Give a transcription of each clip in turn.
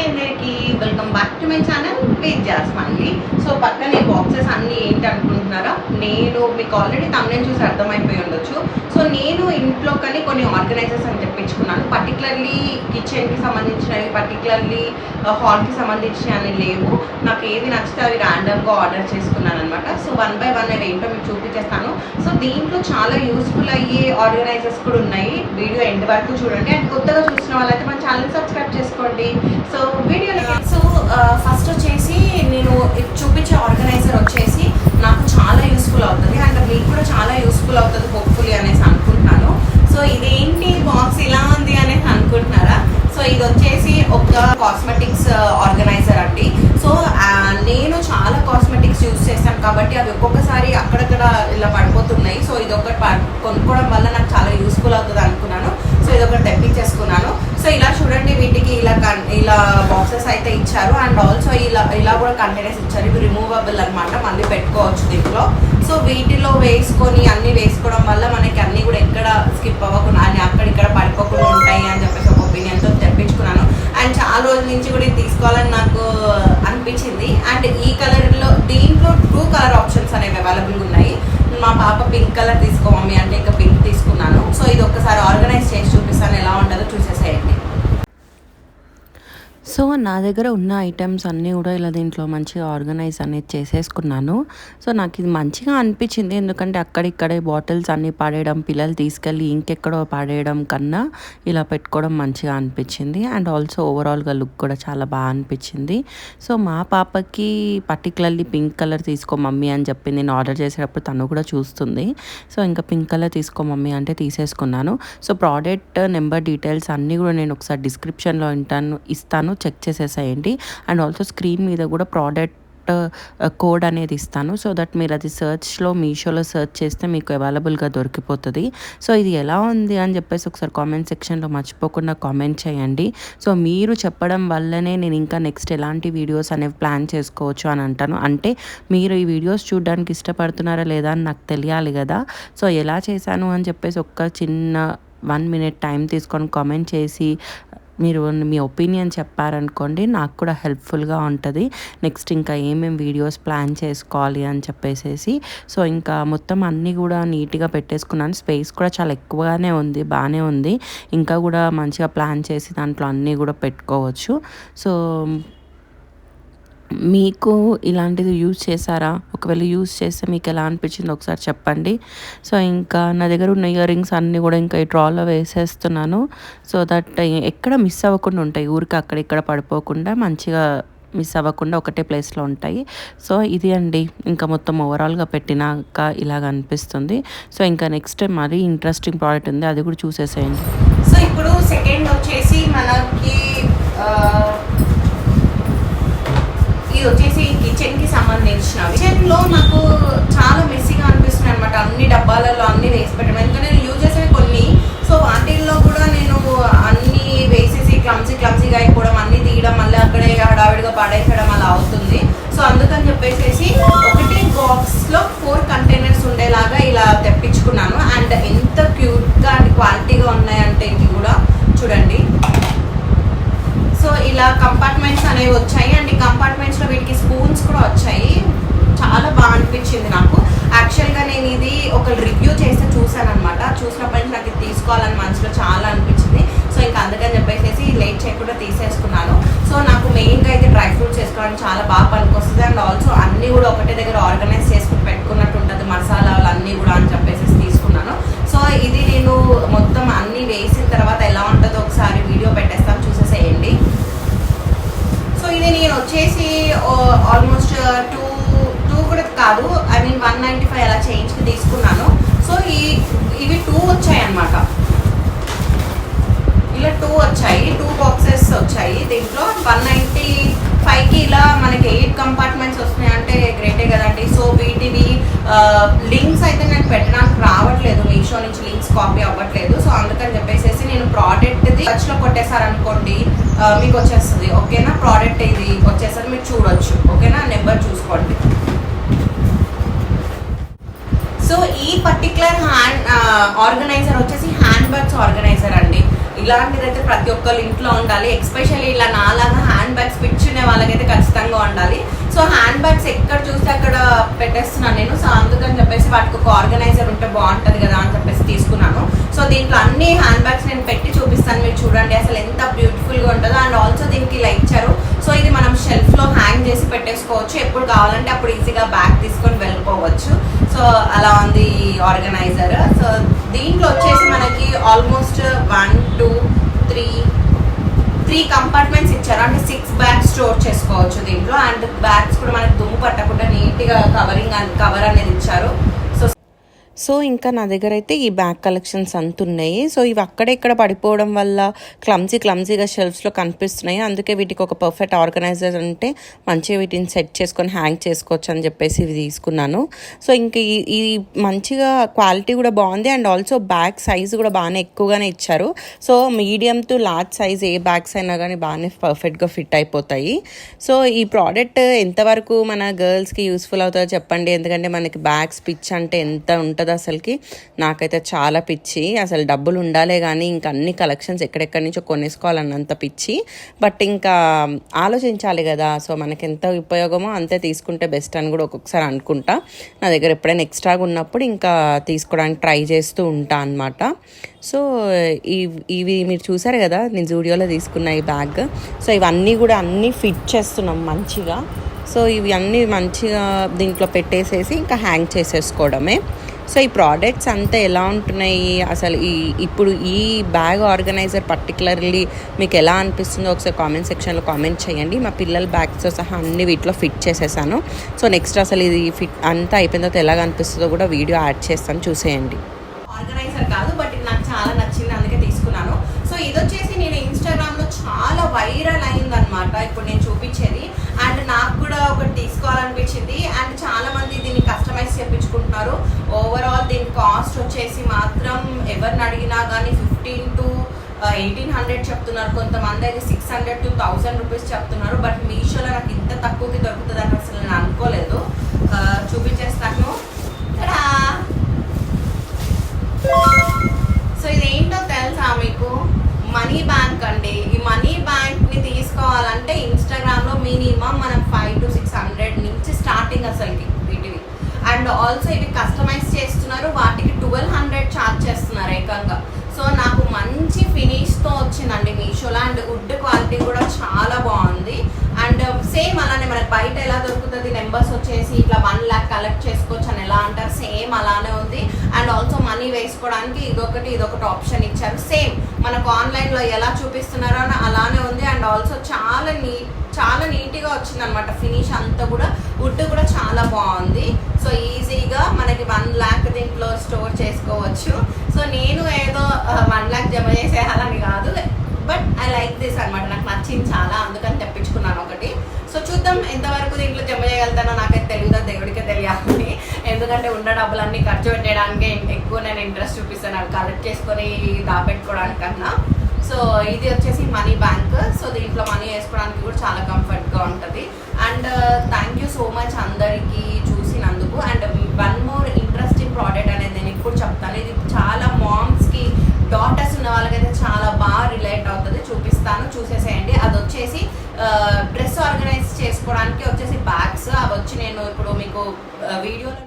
అందరికీ welcome back to my channel with జాస్మైలీ. So పక్కన ఈ బాక్సెస్ అన్నీ ఏంటి అనుకుంటున్నారా? నేను మీకు ఆల్రెడీ తమ్నేల్ చూసి అర్థమైపోయి ఉండొచ్చు. సో నేను ఇంట్లో కానీ కొన్ని ఆర్గనైజర్స్ అని తెప్పించుకున్నాను. పర్టికులర్లీ కిచెన్కి సంబంధించినవి, పర్టికులర్లీ హాల్కి సంబంధించినవి అని లేవు. నాకు ఏది నచ్చితే అవి ర్యాండమ్గా ఆర్డర్ చేసుకున్నాను అనమాట. సో 1 by 1 అవి ఏంటో మీకు చూపించేస్తాను. సో దీంట్లో చాలా యూస్ఫుల్ అయ్యే ఆర్గనైజర్స్ కూడా ఉన్నాయి. వీడియో ఎండ్ వరకు చూడండి. అండ్ కొత్తగా చూసిన వాళ్ళైతే మన ఛానల్ సబ్స్క్రైబ్ చేసుకోండి. సో ఫస్ట్ వచ్చేసి నేను చూపించే ఆర్గనైజర్ వచ్చేసి నాకు చాలా యూస్ఫుల్ అవుతుంది అండ్ మీకు కూడా చాలా యూస్ఫుల్ అవుతుంది హోప్ఫుల్లీ అనేసి అనుకుంటున్నాను. సో ఇదేంటి బాక్స్ ఇలా ఉంది అనేసి అనుకుంటున్నారా? సో ఇది వచ్చేసి ఒక కాస్మెటిక్స్ ఆర్గనైజర్ అండి. సో నేను చాలా కాస్మెటిక్స్ యూజ్ చేస్తాను కాబట్టి అవి ఒక్కొక్కసారి అక్కడక్కడ ఇలా పడిపోతున్నాయి. సో ఇది ఒకటి కొనుక్కోవడం వల్ల నాకు చాలా యూస్ఫుల్ అవుతుంది అనుకున్నాను. సో ఇది ఒకటి తెప్పించేసుకున్నాను. సో ఇలా చూడండి, వీటికి ఇలా బాక్సెస్ అయితే ఇచ్చారు అండ్ ఆల్సో ఇలా కూడా కంటైనర్స్ ఇచ్చారు. ఇవి రిమూవబుల్ అనమాట, మళ్ళీ పెట్టుకోవచ్చు దీంట్లో. సో వీటిలో వేసుకొని అన్నీ వేసుకోవడం వల్ల మనకి అన్నీ కూడా ఎక్కడ స్కిప్ అవ్వకుండా అన్నీ అక్కడిక్కడ పడిపోకుండా ఉంటాయి అని చెప్పేసి ఒక ఒపీనియన్తో తెప్పించుకున్నాను. అండ్ చాలా రోజుల నుంచి కూడా ఇది తీసుకోవాలని నాకు అనిపించింది. అండ్ ఈ కలర్లో దీంట్లో 2 కలర్ ఆప్షన్స్ అనేవి అవైలబుల్గా ఉన్నాయి. మా పాప పింక్ కలర్ తీసుకో మమ్మీ అంటే ఇంకా పింక్ తీసుకున్నాను. సో ఇది ఒక్కసారి ఆర్గనైజ్ చేసి చూపిస్తాను, ఎలా ఉంటుందో చూసేసేయండి. సో నా దగ్గర ఉన్న ఐటమ్స్ అన్నీ కూడా ఇలా దీంట్లో మంచిగా ఆర్గనైజ్ అనేది చేసేసుకున్నాను. సో నాకు ఇది మంచిగా అనిపించింది, ఎందుకంటే అక్కడిక్కడే బాటిల్స్ అన్నీ పడేయడం, పిల్లలు తీసుకెళ్ళి ఇంకెక్కడో పడేయడం కన్నా ఇలా పెట్టుకోవడం మంచిగా అనిపించింది. అండ్ ఆల్సో ఓవరాల్గా లుక్ కూడా చాలా బాగా అనిపించింది. సో మా పాపకి పర్టికులర్లీ పింక్ కలర్ తీసుకో మమ్మీ అని చెప్పింది. నేను ఆర్డర్ చేసేటప్పుడు తను కూడా చూస్తుంది. సో ఇంకా పింక్ కలర్ తీసుకో మమ్మీ అంటే తీసేసుకున్నాను. సో ప్రోడక్ట్ నెంబర్ డీటెయిల్స్ అన్నీ కూడా నేను ఒకసారి డిస్క్రిప్షన్లో ఇస్తాను, చెక్ చేసేసేయండి. అండ్ ఆల్సో స్క్రీన్ మీద కూడా ప్రోడక్ట్ కోడ్ అనేది ఇస్తాను. సో దట్ మీరు అది సర్చ్లో మీషోలో సర్చ్ చేస్తే మీకు అవైలబుల్గా దొరికిపోతుంది. సో ఇది ఎలా ఉంది అని చెప్పేసి ఒకసారి కామెంట్ సెక్షన్లో మర్చిపోకుండా కామెంట్ చేయండి. సో మీరు చెప్పడం వల్లనే నేను ఇంకా నెక్స్ట్ ఎలాంటి వీడియోస్ అనేవి ప్లాన్ చేసుకోవచ్చు అని అంటాను. అంటే మీరు ఈ వీడియోస్ చూడడానికి ఇష్టపడుతున్నారా లేదా అని నాకు తెలియాలి కదా. సో ఎలా చేశాను అని చెప్పేసి ఒక్క చిన్న 1 minute టైం తీసుకొని కామెంట్ చేసి మీరు మీ ఒపీనియన్ చెప్పారనుకోండి, నాకు కూడా హెల్ప్ఫుల్గా ఉంటుంది. నెక్స్ట్ ఇంకా ఏమేమి వీడియోస్ ప్లాన్ చేసుకోవాలి అని చెప్పేసి. సో ఇంకా మొత్తం అన్నీ కూడా నీట్గా పెట్టేసుకున్నాను. స్పేస్ కూడా చాలా ఎక్కువగానే ఉంది, బాగానే ఉంది. ఇంకా కూడా మంచిగా ప్లాన్ చేసి దాంట్లో అన్నీ కూడా పెట్టుకోవచ్చు. సో మీకు ఇలాంటిది యూజ్ చేశారా? ఒకవేళ యూజ్ చేస్తే మీకు ఎలా అనిపించిందో ఒకసారి చెప్పండి. సో ఇంకా నా దగ్గర ఉన్న ఇయర్ రింగ్స్ అన్నీ కూడా ఇంకా ఈ డ్రాలో వేసేస్తున్నాను. సో దట్ ఎక్కడ మిస్ అవ్వకుండా ఉంటాయి, ఊరికి అక్కడిక్కడ పడిపోకుండా మంచిగా మిస్ అవ్వకుండా ఒకటే ప్లేస్లో ఉంటాయి. సో ఇది అండి, ఇంకా మొత్తం ఓవరాల్గా పెట్టినాక ఇలాగ అనిపిస్తుంది. సో ఇంకా నెక్స్ట్ మరీ ఇంట్రెస్టింగ్ ప్రోడక్ట్ ఉంది, అది కూడా చూసేసేయండి. సో ఇప్పుడు సెకండ్ వచ్చేసి మనకి ఇది వచ్చేసి కిచెన్కి సంబంధించినవి. కిచెన్లో నాకు చాలా మెస్సీగా అనిపిస్తున్నాయి అనమాట. అన్ని డబ్బాలలో అన్నీ వేసి పెట్టడం, ఎందుకంటే నేను యూజ్ చేసేవి కొన్ని. సో వాటిల్లో కూడా నేను అన్నీ వేసేసి క్లమ్సీగా అయిపోవడం, అన్నీ తీయడం, మళ్ళీ అక్కడే హడావిడిగా పడేసడం అలా అవుతుంది. సో అందుకని చెప్పేసి ఒకటి బాక్స్లో 4 కంటైనర్స్ ఉండేలాగా ఇలా తెప్పించుకున్నాను. అండ్ ఎంత క్యూట్గా అండ్ క్వాలిటీగా ఉన్నాయంటే ఇవి కూడా చూడండి. సో ఇలా కంపార్ట్మెంట్స్ అనేవి వచ్చాయి అండ్ ఈ కంపార్ట్మెంట్స్లో వీటికి స్పూన్స్ కూడా వచ్చాయి. చాలా బాగా అనిపించింది నాకు. యాక్చువల్గా నేను ఇది ఒక రివ్యూ చేస్తే చూసాను అనమాట. చూసినప్పటి నుంచి నాకు ఇది తీసుకోవాలని మనసులో చాలా అనిపించింది. సో ఇంకా అందుకని చెప్పేసి లేట్ చేయకుండా తీసేసుకున్నాను. సో నాకు మెయిన్గా అయితే డ్రై ఫ్రూట్స్ వేసుకోవడానికి చాలా బాగా పనికొస్తుంది. అండ్ ఆల్సో అన్నీ కూడా ఒకటే దగ్గర ఆర్గనైజ్ చేసుకుని పెట్టుకున్నట్టు ఉంటుంది, మసాలాలు అన్నీ కూడా అని చెప్పేసి తీసుకున్నాను. సో ఇది నేను మొత్తం అన్నీ వేసిన తర్వాత ఎలా ఉంటుందో ఒకసారి వీడియో పెట్టేస్తాను, చూసేసేయండి. సో ఇది నేను వచ్చేసి ఆల్మోస్ట్ 2 కూడా కాదు, ఐ మీన్ 195 అలా చేంజ్కి తీసుకున్నాను. సో ఇవి 2 వచ్చాయి అన్నమాట. ఇలా 2 వచ్చాయి, 2 బాక్సెస్ వచ్చాయి. దీంట్లో 195కి ఇలా మనకి 8 కంపార్ట్మెంట్స్ వస్తున్నాయి అంటే గ్రేటే కదండి. సో వీటివి లింక్స్ అయితే నేను పెట్టడానికి రావట్లేదు, మీషో నుంచి లింక్స్ కాపీ అవ్వట్లేదు. సో అందుకని చెప్పేసి నేను ప్రోడక్ట్ది సర్చ్లో కొట్టేశారనుకోండి మీకు వచ్చేస్తుంది. ఓకేనా, ప్రోడక్ట్ ఇది వచ్చేసరికి మీరు చూడొచ్చు. ఓకేనా, నెంబర్ చూసుకోండి. సో ఈ పర్టికులర్ ఆర్గనైజర్ వచ్చేసి హ్యాండ్ బ్యాగ్స్ ఆర్గనైజర్ అండి. ఇలాంటిదైతే ప్రతి ఒక్కరు ఇంట్లో ఉండాలి. ఎస్పెషల్లీ ఇలా నాలాగా హ్యాండ్ స్విచ్ ఉన్న వాళ్ళకైతే ఖచ్చితంగా ఉండాలి. సో హ్యాండ్ బ్యాగ్స్ ఎక్కడ చూస్తే అక్కడ పెట్టేస్తున్నాను నేను. సో అందుకని చెప్పేసి వాటికి ఒక ఆర్గనైజర్ ఉంటే బాగుంటుంది కదా అని చెప్పేసి తీసుకున్నాను. సో దీంట్లో అన్ని హ్యాండ్ బ్యాగ్స్ నేను పెట్టి చూపిస్తాను, మీరు చూడండి అసలు ఎంత బ్యూటిఫుల్గా ఉంటుందో. అండ్ ఆల్సో దీనికి ఇలా ఇచ్చారు. సో ఇది మనం షెల్ఫ్లో హ్యాంగ్ చేసి పెట్టేసుకోవచ్చు, ఎప్పుడు కావాలంటే అప్పుడు ఈజీగా బ్యాగ్ తీసుకొని వెళ్ళిపోవచ్చు. సో అలా ఉంది ఈ ఆర్గనైజర్. సో దీంట్లో వచ్చేసి మనకి ఆల్మోస్ట్ 1 2 3 కంపార్ట్మెంట్స్ ఇచ్చారు, అంటే 6 బ్యాగ్స్ స్టోర్ చేసుకోవచ్చు దీంట్లో. అండ్ బ్యాగ్స్ కూడా మనకి దుమ్ము పట్టకుండా నీట్గా కవర్ అనేది ఇచ్చారు. సో ఇంకా నా దగ్గర అయితే ఈ బ్యాగ్ కలెక్షన్స్ అంతున్నాయి. సో ఇవి అక్కడెక్కడ పడిపోవడం వల్ల క్లమ్జీగా షెల్ఫ్స్లో కనిపిస్తున్నాయి. అందుకే వీటికి ఒక పర్ఫెక్ట్ ఆర్గనైజర్ ఉంటే మంచిగా వీటిని సెట్ చేసుకొని హ్యాంగ్ చేసుకోవచ్చు అని చెప్పేసి ఇవి తీసుకున్నాను. సో ఇంక ఈ మంచిగా క్వాలిటీ కూడా బాగుంది. అండ్ ఆల్సో బ్యాగ్ సైజ్ కూడా బాగానే ఎక్కువగానే ఇచ్చారు. So medium to large size A bags అయినా కానీ బాగానే పర్ఫెక్ట్గా ఫిట్ అయిపోతాయి. సో ఈ ప్రోడక్ట్ ఎంతవరకు మన గర్ల్స్కి యూస్ఫుల్ అవుతుందో చెప్పండి. ఎందుకంటే మనకి బ్యాగ్స్ పిచ్ అంటే ఎంత ఉంటుందో అసలుకి. నాకైతే చాలా పిచ్చి, అసలు డబ్బులు ఉండాలే కానీ ఇంకా అన్ని కలెక్షన్స్ ఎక్కడెక్కడి నుంచో కొనేసుకోవాలన్నంత పిచ్చి. బట్ ఇంకా ఆలోచించాలి కదా, సో మనకి ఎంత ఉపయోగమో అంతే తీసుకుంటే బెస్ట్ అని కూడా ఒక్కొక్కసారి అనుకుంటా. నా దగ్గర ఎప్పుడైనా ఎక్స్ట్రాగా ఉన్నప్పుడు ఇంకా తీసుకోవడానికి ట్రై చేస్తూ ఉంటా అన్నమాట. సో ఇవి మీరు చూసారు కదా, నేను జూడియోలో తీసుకున్న ఈ బ్యాగ్. సో ఇవన్నీ కూడా అన్నీ ఫిట్ చేస్తున్నాం మంచిగా. సో ఇవి అన్నీ మంచిగా దీంట్లో పెట్టేసేసి ఇంకా హ్యాంగ్ చేసేసుకోవడమే. సో ఈ ప్రోడక్ట్స్ అంతా ఎలా ఉంటున్నాయి అసలు, ఇప్పుడు ఈ బ్యాగ్ ఆర్గనైజర్ పర్టికులర్లీ మీకు ఎలా అనిపిస్తుందో ఒకసారి కామెంట్ సెక్షన్లో కామెంట్ చేయండి. మా పిల్లల బ్యాగ్స్తో సహా అన్ని వీటిలో ఫిట్ చేసేసాను. సో నెక్స్ట్ అసలు ఇది ఫిట్ అంతా అయిపోయిన తర్వాత ఎలాగ అనిపిస్తుందో కూడా వీడియో యాడ్ చేస్తాను, చూసేయండి. ఆర్గనైజర్ కాదు బట్ ఇది నాకు చాలా నచ్చింది, అందుకే తీసుకున్నాను. సో ఇది వచ్చేసి నేను ఇన్స్టాగ్రామ్లో చాలా వైరల్ అయిందనమాట ఇప్పుడు నేను చూపించేది. అండ్ నాకు కూడా ఒకటి తీసుకోవాలనిపించింది. అండ్ చాలా మంది దీన్ని కస్టమైజ్ చేయించుకుంటున్నారు. ఓవరాల్ దీని కాస్ట్ వచ్చేసి మాత్రం ఎవరిని అడిగినా కానీ 1500 to 1800 చెప్తున్నారు. కొంతమంది అయితే 600 to 1000 రూపీస్ చెప్తున్నారు. బట్ మీషోలో నాకు ఇంత తక్కువకి దొరుకుతుంది అని అసలు నేను అనుకోలేదు. చూపించేస్తాను. సో ఇదేంటో తెలుసా మీకు? మనీ బ్యాంక్ అండి. ఈ మనీ బ్యాంక్ని తీసుకోవాలంటే ఇన్స్టాగ్రామ్లో మినిమం మనం 500 to 600 నుంచి స్టార్టింగ్ అసలుకి వీటివి. అండ్ ఆల్సో ఇవి కస్టమైజ్ చేస్తున్నారు, వాటికి 1200 ఛార్జ్ చేస్తున్నారు ఏకంగా. సో నాకు మంచి ఫినిష్తో వచ్చిందండి మీషోలో. అండ్ వుడ్ క్వాలిటీ కూడా చాలా బాగుంది. అండ్ సేమ్ అలానే మనకి బయట ఎలా దొరుకుతుంది, నెంబర్స్ వచ్చేసి ఇట్లా 1 lakh కలెక్ట్ చేసుకోవచ్చు అని ఎలా అంటారు, సేమ్ అలానే ఉంది. అండ్ ఆల్సో మనీ వేసుకోవడానికి ఇదొకటి ఆప్షన్ ఇచ్చారు. సేమ్ మనకు ఆన్లైన్లో ఎలా చూపిస్తున్నారో అలానే ఉంది. అండ్ ఆల్సో చాలా నీట్గా వచ్చింది అనమాట ఫినిష్ అంతా కూడా. వుడ్ కూడా చాలా బాగుంది. సో ఈజీగా మనకి 1 lakh దీంట్లో స్టోర్ చేసుకోవచ్చు. సో నేను ఏదో 1 lakh జమ చేసేయాలని కాదు, బట్ ఐ లైక్ దిస్ అనమాట. నాకు నచ్చింది చాలా, అందుకని తెప్పించుకున్నాను ఒకటి. సో చూద్దాం ఎంతవరకు దీంట్లో జమ చేయగలుగుతానో నాకైతే తెలియదు, దేవుడికే తెలియాలి. ఎందుకంటే ఉన్న డబ్బులన్నీ ఖర్చు పెట్టడానికి ఎక్కువ నేను ఇంట్రెస్ట్ చూపిస్తాను, అవి కలెక్ట్ చేసుకొని దాపెట్టుకోవడానికన్నా. సో ఇది వచ్చేసి మనీ బ్యాంక్. సో దీంట్లో మనీ వేసుకోవడానికి కూడా చాలా కంఫర్ట్గా ఉంటుంది. And thank you so much అందరికీ చూసినందుకు. And one more interesting product అనేది నేను ఇప్పుడు చెప్తాను. ఇది చాలా మామ్స్కి డాటర్స్ ఉన్న వాళ్ళకైతే చాలా బాగా రిలేట్ అవుతుంది, చూపిస్తాను, చూసేసేయండి. అది వచ్చేసి డ్రెస్ ఆర్గనైజ్ చేసుకోవడానికి వచ్చేసి బ్యాగ్స్. అవి వచ్చి నేను ఇప్పుడు మీకు వీడియోలో.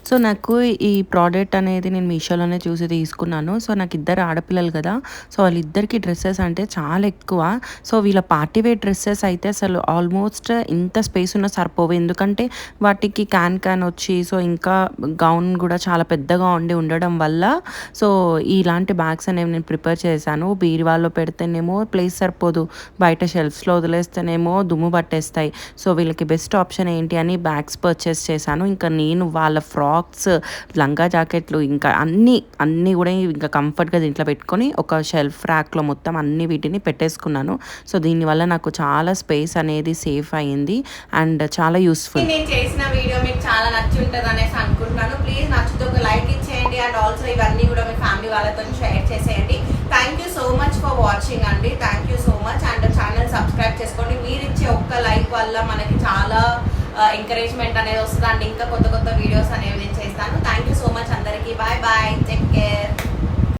సో నాకు ఈ ప్రోడక్ట్ అనేది నేను మీషోలోనే చూసి తీసుకున్నాను. సో నాకు 2 ఆడపిల్లలు కదా, సో వాళ్ళిద్దరికి డ్రెస్సెస్ అంటే చాలా ఎక్కువ. సో వీళ్ళ పార్టీ వేర్ డ్రెస్సెస్ అయితే అసలు ఆల్మోస్ట్ ఇంత స్పేస్ ఉన్న సరిపోవు. ఎందుకంటే వాటికి క్యాన్ వచ్చి, సో ఇంకా గౌన్ కూడా చాలా పెద్దగా ఉండడం వల్ల సో ఇలాంటి బ్యాగ్స్ అనేవి నేను ప్రిపేర్ చేశాను. బీరువాలో పెడితేనేమో ప్లేస్ సరిపోదు, బయట షెల్ఫ్స్లో వదిలేస్తేనేమో దుమ్ము పట్టేస్తాయి. సో వీళ్ళకి బెస్ట్ ఆప్షన్ ఏంటి అని బ్యాగ్స్ పర్చేస్ చేశాను. ఇంకా నేను వాళ్ళ ఫ్రాక్స్, లంగా జాకెట్లు ఇంకా అన్నీ కూడా ఇంకా కంఫర్ట్గా దీంట్లో పెట్టుకొని ఒక షెల్ఫ్ ర్యాక్లో మొత్తం అన్ని వీటిని పెట్టేసుకున్నాను. సో దీనివల్ల నాకు చాలా స్పేస్ అనేది సేఫ్ అయ్యింది అండ్ చాలా యూస్ఫుల్. నేను చేసిన వీడియో మీకు చాలా నచ్చి ఉంటుంది అనేసి అనుకుంటున్నాను. ప్లీజ్ నచ్చితే ఒక లైక్ ఇచ్చేయండి. అండ్ ఆల్సో ఇవన్నీ కూడా మీ ఫ్యామిలీ వాళ్ళతో షేర్ చేసేయండి. Thank you so much for watching అండి. Thank you so much. And channel subscribe చేసుకోండి. మీరు ఇచ్చే ఒక్క లైక్ వల్ల మనకి చాలా ఎంకరేజ్మెంట్ అనేది వస్తుంది. అండ్ ఇంకా కొత్త వీడియోస్ అనేవి నేను చేస్తాను. థ్యాంక్ యూ సో మచ్ అందరికీ. Bye bye, take care.